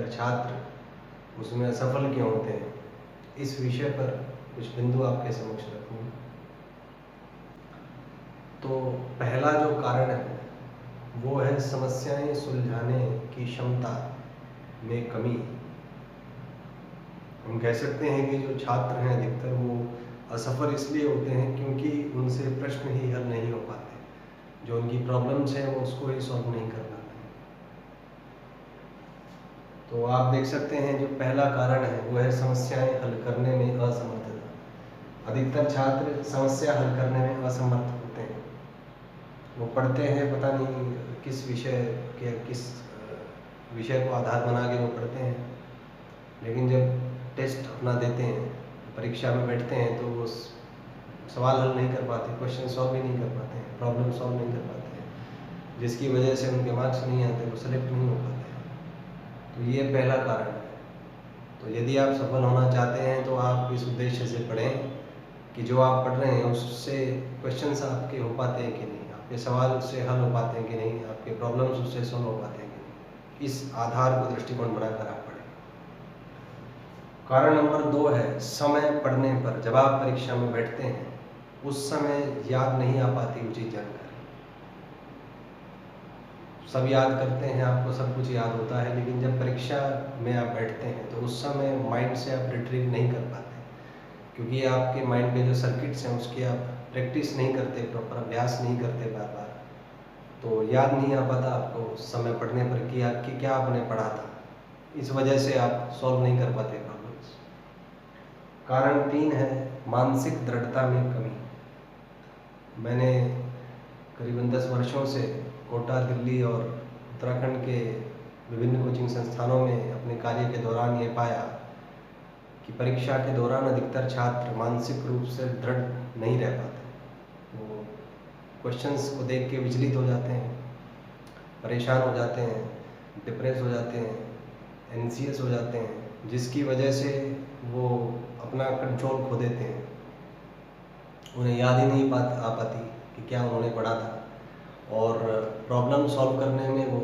अधिकतर छात्र उसमें असफल क्यों होते हैं, इस विषय पर कुछ बिंदु आपके समक्ष रखूँगा। तो पहला जो कारण है वो है समस्याएं सुलझाने की क्षमता में कमी। हम कह सकते हैं कि जो छात्र हैं अधिकतर वो असफल इसलिए होते हैं क्योंकि उनसे प्रश्न ही हल नहीं हो पाते, जो उनकी प्रॉब्लम्स हैं वो उसको ही सॉल्व नहीं कर पाते। तो आप देख सकते हैं जो पहला कारण है वो है समस्याएं हल करने में असमर्थता। अधिकतर छात्र समस्या हल करने में असमर्थ होते हैं। वो पढ़ते हैं, पता नहीं किस विषय के किस विषय को आधार बना के वो पढ़ते हैं, लेकिन जब टेस्ट अपना देते हैं, परीक्षा में बैठते हैं, तो वो सवाल हल नहीं कर पाते, क्वेश्चन सॉल्व भी नहीं कर पाते हैं, प्रॉब्लम सॉल्व नहीं कर पाते हैं, जिसकी वजह से उनके मार्क्स नहीं आते, वो सेलेक्ट नहीं हो पाते हैं। तो ये पहला कारण है। तो यदि आप सफल होना चाहते हैं तो आप इस उद्देश्य से पढ़ें कि जो आप पढ़ रहे हैं उससे क्वेश्चंस आपके हो पाते हैं कि नहीं, आपके सवाल उससे हल हो पाते हैं कि नहीं, आपके प्रॉब्लम्स उससे सॉल्व हो पाते हैं कि नहीं। इस आधार को दृष्टिकोण बनाकर आप पढ़ें। कारण नंबर 2 है समय पढ़ने पर। जब आप परीक्षा में बैठते हैं उस समय याद नहीं आ पाती उचित जानकारी। सब याद करते हैं, आपको सब कुछ याद होता है, लेकिन जब परीक्षा में आप बैठते हैं तो उस समय माइंड से आप रिट्रीव नहीं कर पाते, क्योंकि आपके माइंड में जो सर्किट्स हैं उसकी आप प्रैक्टिस नहीं करते, प्रॉपर अभ्यास नहीं करते बार बार, तो याद नहीं आ पाता आपको समय पढ़ने पर कि क्या आपने पढ़ा था। इस वजह से आप सॉल्व नहीं कर पाते प्रॉब्लम्स। कारण 3 है मानसिक दृढ़ता में कमी। मैंने करीबन 10 वर्षों से कोटा, दिल्ली और उत्तराखंड के विभिन्न कोचिंग संस्थानों में अपने कार्य के दौरान ये पाया कि परीक्षा के दौरान अधिकतर छात्र मानसिक रूप से दृढ़ नहीं रह पाते। वो क्वेश्चंस को देख के विचलित हो जाते हैं, परेशान हो जाते हैं, डिप्रेस हो जाते हैं, एंग्जियस हो जाते हैं, जिसकी वजह से वो अपना कंट्रोल खो देते हैं। उन्हें याद ही नहीं आ पाती कि क्या उन्होंने पढ़ा था, और प्रॉब्लम सॉल्व करने में वो